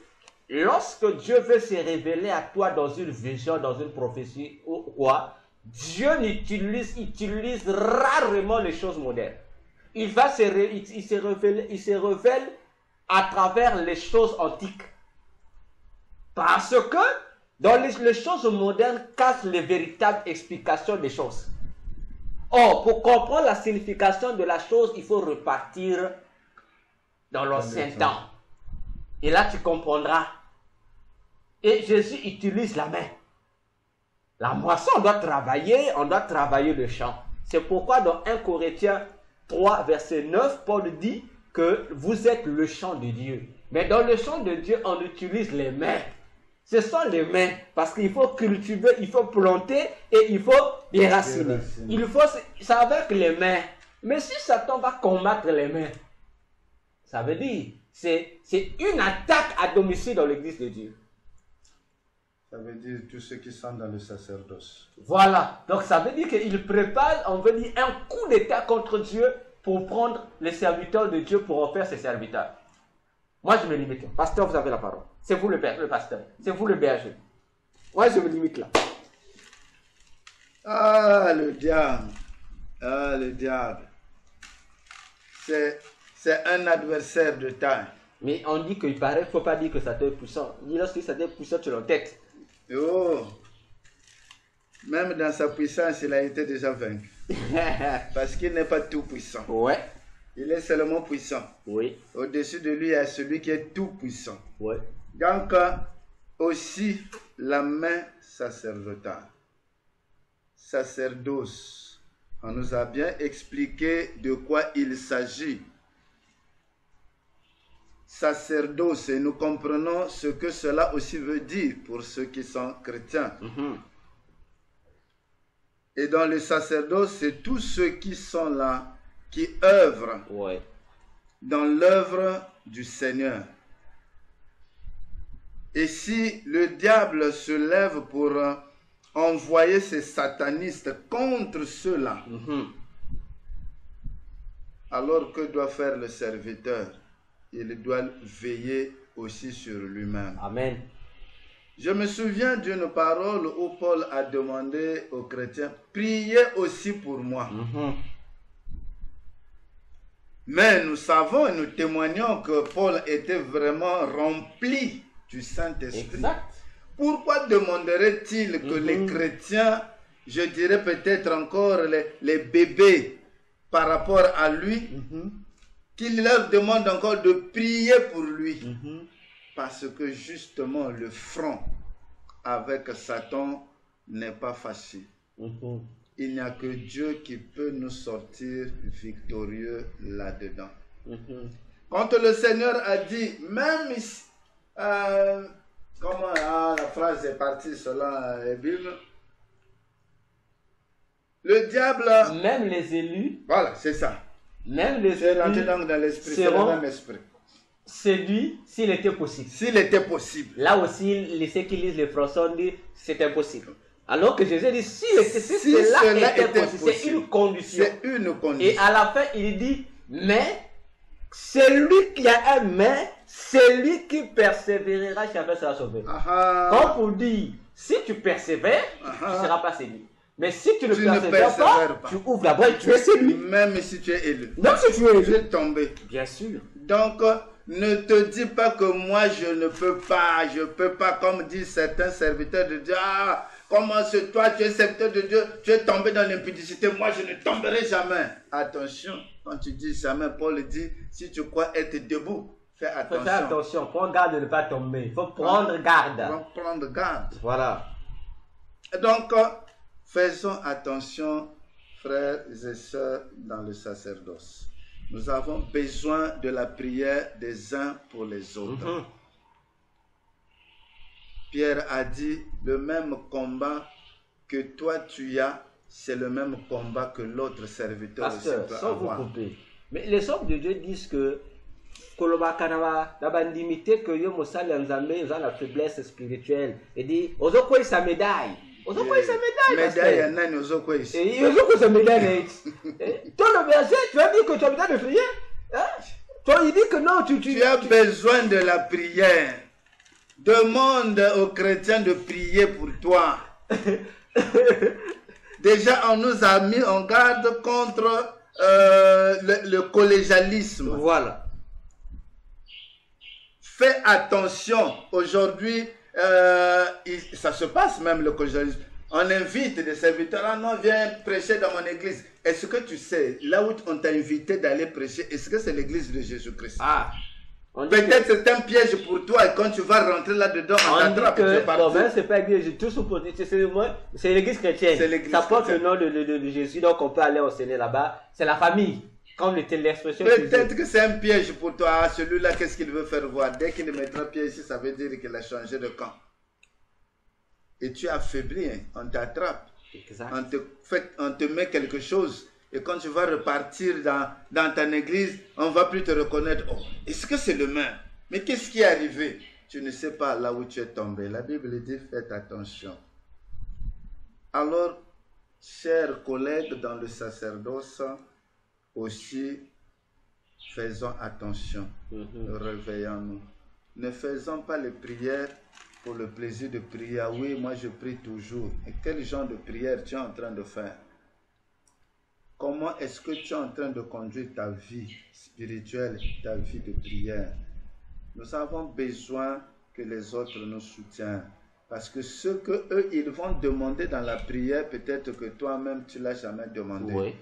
lorsque Dieu veut se révéler à toi dans une vision, dans une prophétie ou quoi, Dieu utilise rarement les choses modernes. Il se révèle à travers les choses antiques. Parce que dans les choses modernes cachent les véritables explications des choses. Or, pour comprendre la signification de la chose, il faut repartir dans l'ancien temps. Et là, tu comprendras. Et Jésus utilise la main. La moisson, on doit travailler le champ. C'est pourquoi dans 1 Corinthiens 3, verset 9, Paul dit que vous êtes le champ de Dieu. Mais dans le champ de Dieu, on utilise les mains. Ce sont les mains, parce qu'il faut cultiver, il faut planter et il faut déraciner. C'est avec les mains. Mais si Satan va combattre les mains, ça veut dire, c'est une attaque à domicile dans l'église de Dieu. Ça veut dire tous ceux qui sont dans le sacerdoce. Voilà. Donc ça veut dire qu'il prépare, on veut dire, un coup d'état contre Dieu pour prendre les serviteurs de Dieu pour en faire ses serviteurs. Moi, je me limite là. Pasteur, vous avez la parole. C'est vous le pasteur. C'est vous le berger. Moi, je me limite là. Ah, le diable. Ah, le diable. C'est un adversaire de taille. Mais on dit qu'il paraît, il ne faut pas dire que Satan est puissant. Lorsque Satan est puissant, tu l'entêtes. Oh. Même dans sa puissance, il a été déjà vaincu. Parce qu'il n'est pas tout puissant. Ouais. Il est seulement puissant. Oui. Au-dessus de lui, il y a celui qui est tout puissant. Ouais. Donc, aussi la main sacerdotale. Sacerdoce. On nous a bien expliqué de quoi il s'agit. Sacerdoce, et nous comprenons ce que cela aussi veut dire pour ceux qui sont chrétiens. Et dans le sacerdoce, c'est tous ceux qui sont là, qui œuvrent dans l'œuvre du Seigneur. Et si le diable se lève pour envoyer ses satanistes contre ceux-là, alors que doit faire le serviteur? Il doit veiller aussi sur lui-même. Amen. Je me souviens d'une parole où Paul a demandé aux chrétiens, priez aussi pour moi. Mais nous savons et nous témoignons que Paul était vraiment rempli du Saint-Esprit. Exact. Pourquoi demanderait-il que les chrétiens, je dirais peut-être encore les bébés par rapport à lui, qu'il leur demande encore de prier pour lui? Parce que justement le front avec Satan n'est pas facile. Il n'y a que Dieu qui peut nous sortir victorieux là-dedans. Quand le Seigneur a dit, même ici, comment la phrase est partie selon la Bible, le diable... Même les élus... Voilà, c'est ça. Même les élus... C'est rentré dans l'esprit, c'est le même esprit. C'est lui, s'il était possible. S'il était possible. Là aussi, ceux qui lisent les Français disent c'est impossible. Alors que Jésus dit si cela était possible, c'est une condition. C'est une condition. Et à la fin, il dit mais celui qui a un mais, celui qui persévérera jamais sera sauvé. Comme pour dire, si tu persévères, tu ne seras pas séduit. Mais si tu ne persévères pas, tu ouvres la boîte, tu es séduit. Même si tu es élu. Même si tu es élu. Tu es tombé. Bien sûr. Donc, ne te dis pas que moi je ne peux pas, comme disent certains serviteurs de Dieu. Ah, comment c'est toi, tu es serviteur de Dieu, tu es tombé dans l'impudicité, moi je ne tomberai jamais. Attention, quand tu dis jamais, Paul dit, si tu crois être debout, fais attention. Fais attention, prends garde de ne pas tomber. Il faut prendre garde. Prendre garde. Voilà. Donc, faisons attention, frères et sœurs, dans le sacerdoce. Nous avons besoin de la prière des uns pour les autres. Pierre a dit, le même combat que toi tu as, c'est le même combat que l'autre serviteur aussi peut avoir. Mais les hommes de Dieu disent que que la faiblesse spirituelle. Et dit, Ozokoi sa médaille. Ozokoi sa médaille. Médaille, il y en a, Ozokoi ici. Et Ozokoi sa médaille. Toi, le verset, tu as dit que tu as besoin de prier. Toi, il dit que non, tu as besoin de la prière. Demande aux chrétiens de prier pour toi. Déjà, on nous a mis en garde contre le collégialisme. Voilà. Fais attention. Aujourd'hui, ça se passe même le collégialisme. On invite des serviteurs. Ah non, viens prêcher dans mon église. Est-ce que tu sais, là où on t'a invité d'aller prêcher, est-ce que c'est l'église de Jésus-Christ? Ah. Peut-être c'est un piège pour toi et quand tu vas rentrer là-dedans, on t'attrape. C'est pas l'église, c'est l'église chrétienne. Ça porte le nom de Jésus, donc on peut aller enseigner là-bas. C'est la famille, comme l'expression. Peut-être que c'est un piège pour toi. Ah, celui-là, qu'est-ce qu'il veut faire voir? Dès qu'il mettra pied ici, ça veut dire qu'il a changé de camp. Et tu es affaibli, hein. On t'attrape. On te met quelque chose. Et quand tu vas repartir dans ton église, on ne va plus te reconnaître. Oh, est-ce que c'est le même? Mais qu'est-ce qui est arrivé? Tu ne sais pas là où tu es tombé. La Bible dit, faites attention. Alors, chers collègues dans le sacerdoce, aussi, faisons attention. Réveillons-nous. Ne faisons pas les prières pour le plaisir de prier. Ah oui, moi je prie toujours. Et quel genre de prière tu es en train de faire? Comment est-ce que tu es en train de conduire ta vie spirituelle, ta vie de prière? Nous avons besoin que les autres nous soutiennent. Parce que ce que eux ils vont demander dans la prière, peut-être que toi-même tu ne l'as jamais demandé. Oui.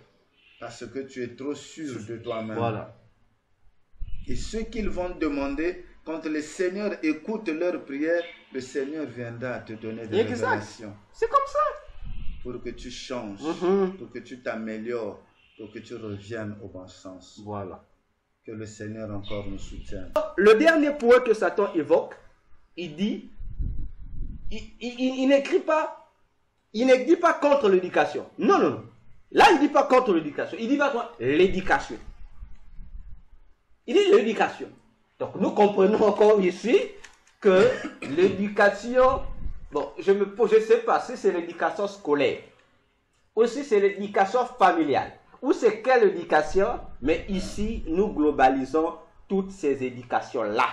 Parce que tu es trop sûr de toi-même. Voilà. Et ce qu'ils vont demander, quand le Seigneur écoute leur prière, le Seigneur viendra te donner des révélations. C'est comme ça. Pour que tu changes, pour que tu t'améliores, pour que tu reviennes au bon sens. Voilà. Que le Seigneur encore nous soutienne. Le dernier point que Satan évoque, il dit, il n'écrit pas, il ne dit pas contre l'éducation. Non, non, non. Là, il ne dit pas contre l'éducation. Il dit pas contre l'éducation. Il dit l'éducation. Donc, nous comprenons encore ici que l'éducation... Bon, je ne sais pas si c'est l'éducation scolaire, ou si c'est l'éducation familiale, ou c'est quelle éducation, mais ici, nous globalisons toutes ces éducations-là.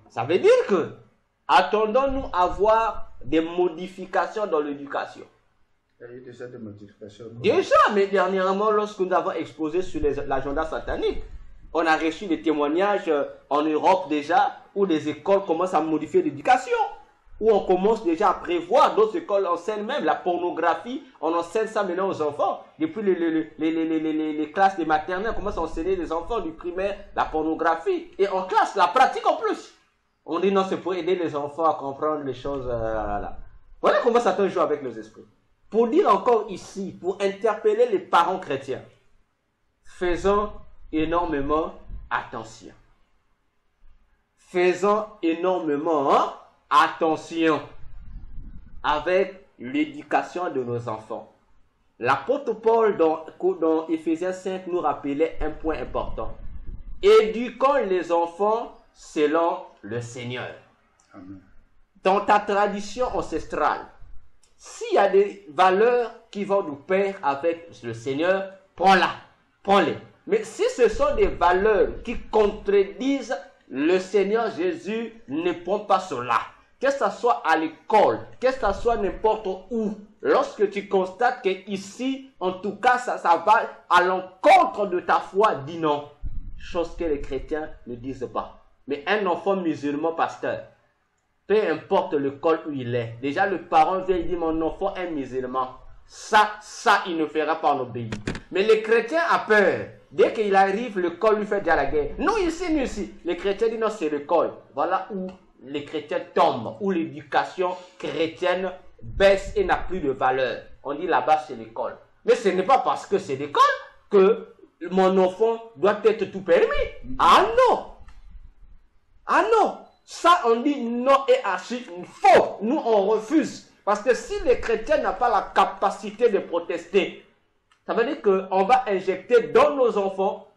Ça veut dire que, attendons-nous à voir des modifications dans l'éducation. Il y a eu déjà des modifications. Déjà, mais dernièrement, lorsque nous avons exposé sur l'agenda satanique, on a reçu des témoignages en Europe déjà, où les écoles commencent à modifier l'éducation. Où on commence déjà à prévoir, d'autres écoles enseignent même la pornographie, on enseigne ça maintenant aux enfants. Depuis les classes des maternelles, on commence à enseigner les enfants du primaire la pornographie. Et en classe, la pratique en plus. On dit non, c'est pour aider les enfants à comprendre les choses. Voilà comment Satan joue avec nos esprits. Pour dire encore ici, pour interpeller les parents chrétiens, faisons énormément attention. Faisons énormément attention avec l'éducation de nos enfants. L'apôtre Paul dans Éphésiens 5 nous rappelait un point important. Éduquons les enfants selon le Seigneur. Amen. Dans ta tradition ancestrale, s'il y a des valeurs qui vont nous pair avec le Seigneur, prends-les. Mais si ce sont des valeurs qui contredisent le Seigneur Jésus, ne prends pas cela. Que ce soit à l'école, que ce soit n'importe où, lorsque tu constates qu'ici, en tout cas, ça va à l'encontre de ta foi, dis non. Chose que les chrétiens ne disent pas. Mais un enfant musulman, pasteur, peu importe l'école où il est, déjà le parent vient et dit, mon enfant est musulman. Ça, il ne fera pas en obéir. Mais les chrétiens ont peur. Dès qu'il arrive, l'école lui fait déjà la guerre. Nous ici. Les chrétiens disent non, c'est l'école. Voilà où les chrétiens tombent, où l'éducation chrétienne baisse et n'a plus de valeur. On dit là-bas, c'est l'école. Mais ce n'est pas parce que c'est l'école que mon enfant doit être tout permis. Ah non! Ah non! Ça, on dit non et archi faux. Nous, on refuse. Parce que si les chrétiens n'ont pas la capacité de protester, ça veut dire qu'on va injecter dans nos enfants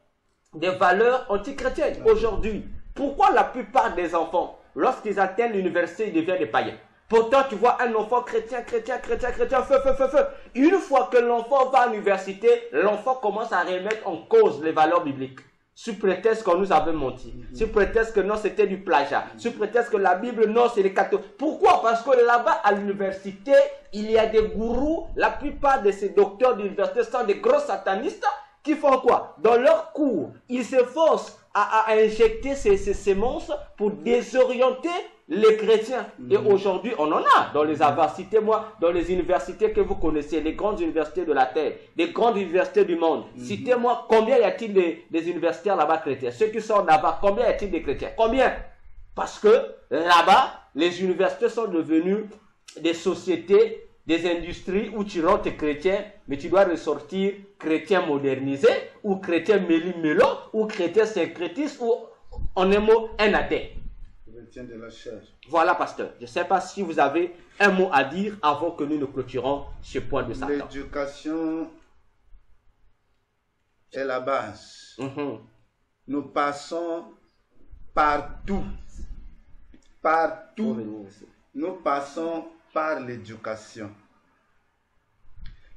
des valeurs antichrétiennes. Aujourd'hui, pourquoi la plupart des enfants, lorsqu'ils atteignent l'université, ils deviennent des païens? Pourtant, tu vois un enfant chrétien, feu. Une fois que l'enfant va à l'université, l'enfant commence à remettre en cause les valeurs bibliques. Sous prétexte qu'on nous avait menti. Sous prétexte que non, c'était du plagiat. Sous prétexte que la Bible, non, c'est les catholiques. Pourquoi? Parce que là-bas, à l'université, il y a des gourous. La plupart de ces docteurs d'université sont des gros satanistes qui font quoi? Dans leurs cours, ils s'efforcent à injecter ces monstres pour désorienter les chrétiens. Et aujourd'hui, on en a dans les universités, dans les universités que vous connaissez, les grandes universités de la terre, les grandes universités du monde. Citez-moi combien y a-t-il des universitaires là-bas chrétiens? Ceux qui sont là-bas, combien y a-t-il de chrétiens? Combien? Parce que là-bas, les universités sont devenues des sociétés, des industries où tu rentres chrétien, mais tu dois ressortir chrétien modernisé, ou chrétien méli-mélo, ou chrétien syncrétiste, ou en un mot, un athée. De la chair. Voilà, pasteur. Je ne sais pas si vous avez un mot à dire avant que nous ne clôturons ce point de Satan. L'éducation est la base. Nous passons partout. Partout. Nous passons par l'éducation.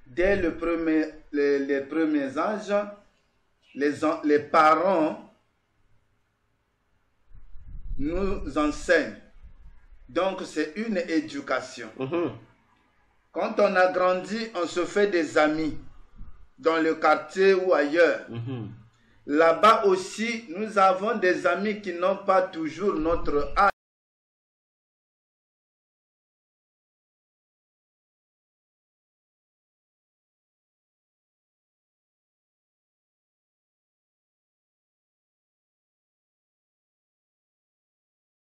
Dès les premiers âges, les parents nous enseignent. Donc, c'est une éducation. Quand on a grandi, on se fait des amis dans le quartier ou ailleurs. Là-bas aussi, nous avons des amis qui n'ont pas toujours notre âge.